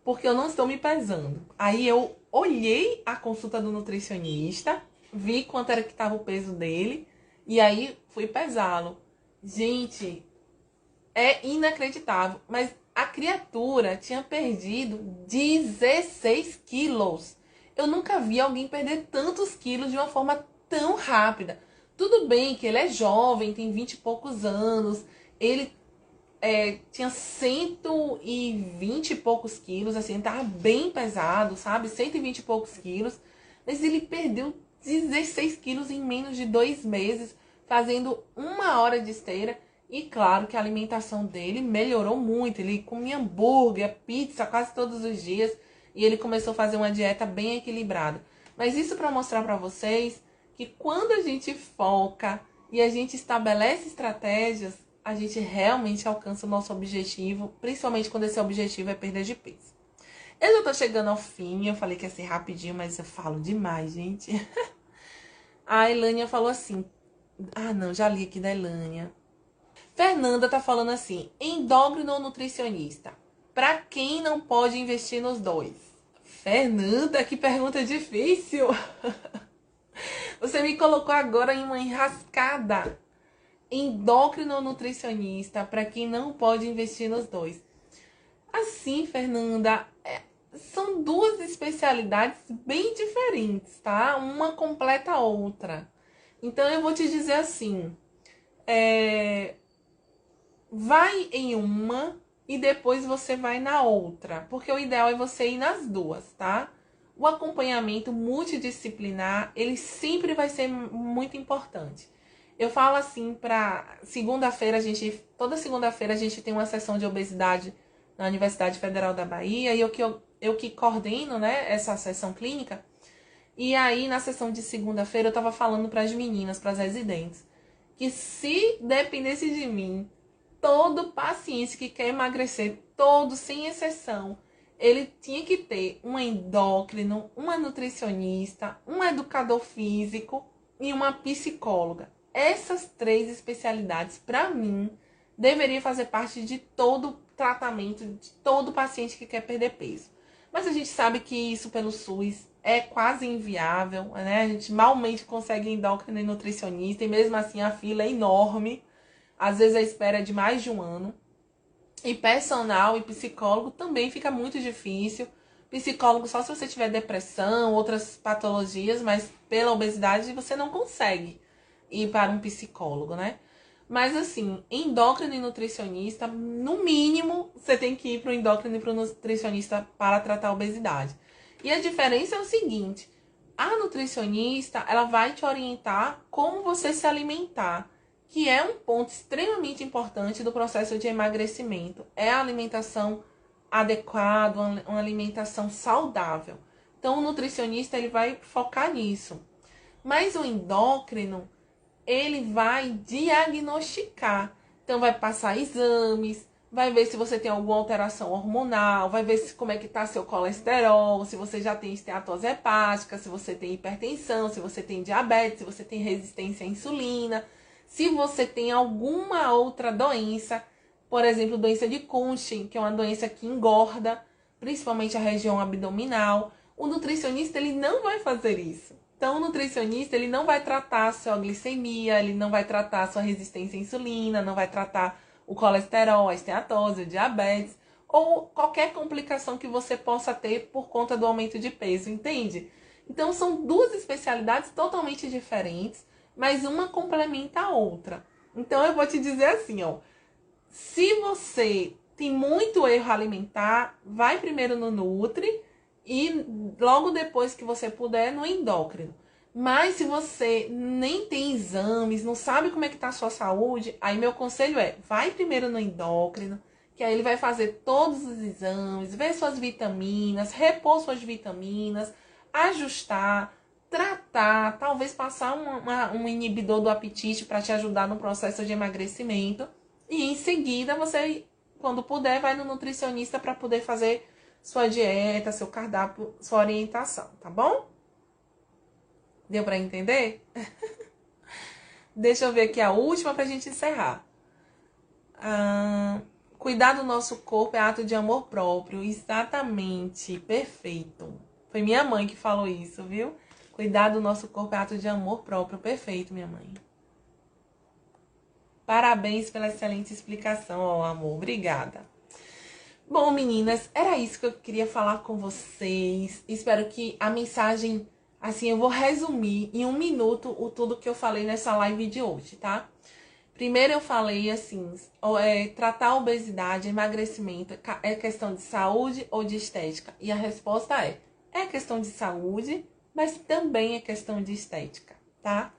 porque eu não estou me pesando. Aí eu olhei a consulta do nutricionista, vi quanto era que estava o peso dele e aí fui pesá-lo. Gente, é inacreditável, mas A criatura tinha perdido 16 quilos. Eu nunca vi alguém perder tantos quilos de uma forma tão rápida. Tudo bem que ele é jovem, tem 20 e poucos anos, ele tinha 120 e poucos quilos, assim, tava bem pesado, sabe? 120 e poucos quilos. Mas ele perdeu 16 quilos em menos de 2 meses, fazendo 1 hora de esteira. E claro que a alimentação dele melhorou muito. Ele comia hambúrguer, pizza quase todos os dias. E ele começou a fazer uma dieta bem equilibrada. Mas isso para mostrar para vocês que quando a gente foca e a gente estabelece estratégias, a gente realmente alcança o nosso objetivo, principalmente quando esse objetivo é perda de peso. Eu já tô chegando ao fim, eu falei que ia ser rapidinho, mas eu falo demais, gente. A Elânia falou assim, não, já li aqui da Elânia. Fernanda tá falando assim, endócrino ou nutricionista? Pra quem não pode investir nos dois? Fernanda, que pergunta difícil. Você me colocou agora em uma enrascada. Endócrino ou nutricionista, para quem não pode investir nos dois? Assim, Fernanda, são duas especialidades bem diferentes, tá? Uma completa a outra. Então, eu vou te dizer assim, vai em uma e depois você vai na outra, porque o ideal é você ir nas duas, tá? O acompanhamento multidisciplinar, ele sempre vai ser muito importante. Eu falo assim, para segunda-feira, toda segunda-feira a gente tem uma sessão de obesidade na Universidade Federal da Bahia, e eu que coordeno, né, essa sessão clínica. E aí, na sessão de segunda-feira, eu tava falando para as meninas, para as residentes, que se dependesse de mim, todo paciente que quer emagrecer, todo, sem exceção, ele tinha que ter um endócrino, uma nutricionista, um educador físico e uma psicóloga. Essas 3 especialidades, para mim, deveriam fazer parte de todo tratamento, de todo paciente que quer perder peso. Mas a gente sabe que isso pelo SUS é quase inviável, né? A gente malmente consegue endócrino e nutricionista, e mesmo assim a fila é enorme. Às vezes a espera é de mais de 1 ano. E personal e psicólogo também fica muito difícil. Psicólogo só se você tiver depressão, outras patologias, mas pela obesidade você não consegue ir para um psicólogo, né? Mas assim, endócrino e nutricionista, no mínimo, você tem que ir para o endócrino e para o nutricionista para tratar a obesidade. E a diferença é o seguinte, a nutricionista, ela vai te orientar como você se alimentar, que é um ponto extremamente importante do processo de emagrecimento. É a alimentação adequada, uma alimentação saudável. Então, o nutricionista, ele vai focar nisso. Mas o endócrino, ele vai diagnosticar. Então, vai passar exames, vai ver se você tem alguma alteração hormonal, vai ver como é que está seu colesterol, se você já tem esteatose hepática, se você tem hipertensão, se você tem diabetes, se você tem resistência à insulina, se você tem alguma outra doença, por exemplo, doença de Cushing, que é uma doença que engorda, principalmente a região abdominal. O nutricionista, ele não vai fazer isso. Então, o nutricionista, ele não vai tratar a sua glicemia, ele não vai tratar a sua resistência à insulina, não vai tratar o colesterol, a esteatose, o diabetes, ou qualquer complicação que você possa ter por conta do aumento de peso, entende? Então, são 2 especialidades totalmente diferentes, mas uma complementa a outra. Então, eu vou te dizer assim, ó, se você tem muito erro alimentar, vai primeiro no Nutri, e logo depois que você puder, no endócrino. Mas se você nem tem exames, não sabe como é que tá a sua saúde, aí meu conselho é, vai primeiro no endócrino, que aí ele vai fazer todos os exames, ver suas vitaminas, repor suas vitaminas, ajustar, tratar, talvez passar um inibidor do apetite para te ajudar no processo de emagrecimento. E em seguida, você, quando puder, vai no nutricionista para poder fazer sua dieta, seu cardápio, sua orientação, tá bom? Deu para entender? Deixa eu ver aqui a última pra gente encerrar. Cuidar do nosso corpo é ato de amor próprio. Exatamente, perfeito. Foi minha mãe que falou isso, viu? Cuidar do nosso corpo é ato de amor próprio. Perfeito, minha mãe. Parabéns pela excelente explicação, ó, amor. Obrigada. Bom, meninas, era isso que eu queria falar com vocês. Espero que a mensagem, assim, eu vou resumir em 1 minuto tudo que eu falei nessa live de hoje, tá? Primeiro eu falei assim, tratar a obesidade, emagrecimento, é questão de saúde ou de estética? E a resposta é questão de saúde, mas também é questão de estética, tá?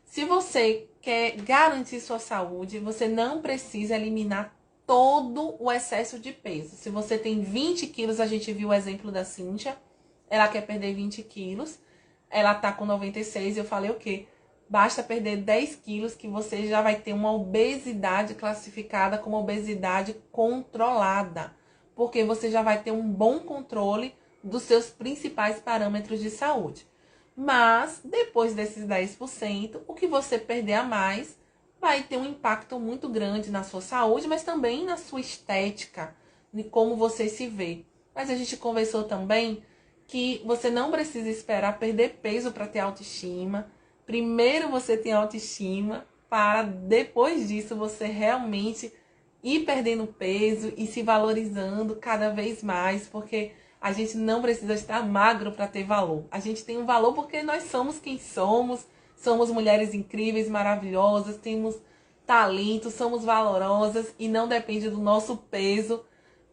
Se você quer garantir sua saúde, você não precisa eliminar todo o excesso de peso. Se você tem 20 quilos, a gente viu o exemplo da Cíntia, ela quer perder 20 quilos, ela tá com 96, eu falei o quê? Basta perder 10 quilos que você já vai ter uma obesidade classificada como obesidade controlada. Porque você já vai ter um bom controle dos seus principais parâmetros de saúde. Mas, depois desses 10%, o que você perder a mais vai ter um impacto muito grande na sua saúde, mas também na sua estética, de como você se vê. Mas a gente conversou também que você não precisa esperar perder peso para ter autoestima. Primeiro você tem autoestima, para depois disso você realmente ir perdendo peso e se valorizando cada vez mais, porque a gente não precisa estar magro para ter valor. A gente tem um valor porque nós somos quem somos, somos mulheres incríveis, maravilhosas, temos talento, somos valorosas e não depende do nosso peso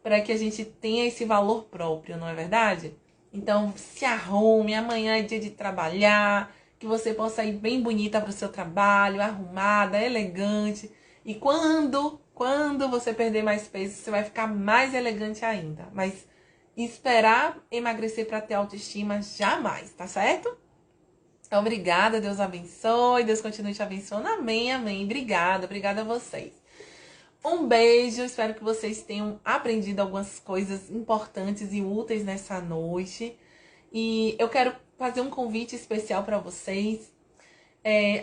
para que a gente tenha esse valor próprio, não é verdade? Então, se arrume, amanhã é dia de trabalhar, que você possa ir bem bonita para o seu trabalho, arrumada, elegante. E quando você perder mais peso, você vai ficar mais elegante ainda. Mas esperar emagrecer para ter autoestima, jamais, tá certo? Obrigada, Deus abençoe, Deus continue te abençoando. Amém, amém. Obrigada a vocês. Um beijo, espero que vocês tenham aprendido algumas coisas importantes e úteis nessa noite. E eu quero fazer um convite especial para vocês.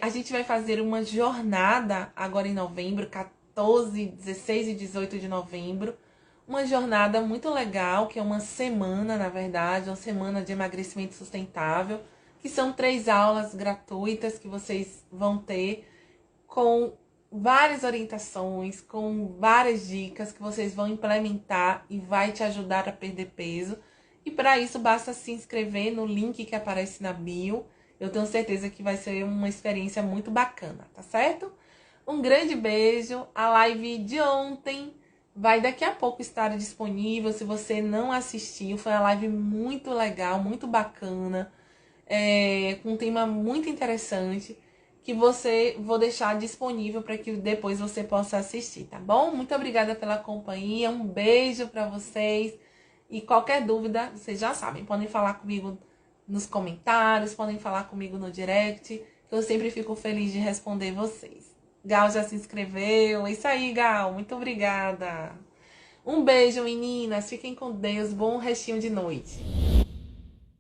A gente vai fazer uma jornada agora em novembro, 14, 16 e 18 de novembro. Uma jornada muito legal, que é uma semana, na verdade, uma semana de emagrecimento sustentável, que são 3 aulas gratuitas que vocês vão ter com várias orientações, com várias dicas que vocês vão implementar e vai te ajudar a perder peso. E para isso basta se inscrever no link que aparece na bio. Eu tenho certeza que vai ser uma experiência muito bacana, tá certo? Um grande beijo. A live de ontem vai daqui a pouco estar disponível. Se você não assistiu, foi uma live muito legal, muito bacana, com um tema muito interessante, que vou deixar disponível para que depois você possa assistir, tá bom? Muito obrigada pela companhia, um beijo para vocês. E qualquer dúvida, vocês já sabem, podem falar comigo nos comentários, podem falar comigo no direct, que eu sempre fico feliz de responder vocês. Gal já se inscreveu, é isso aí, Gal, muito obrigada. Um beijo, meninas, fiquem com Deus, bom restinho de noite.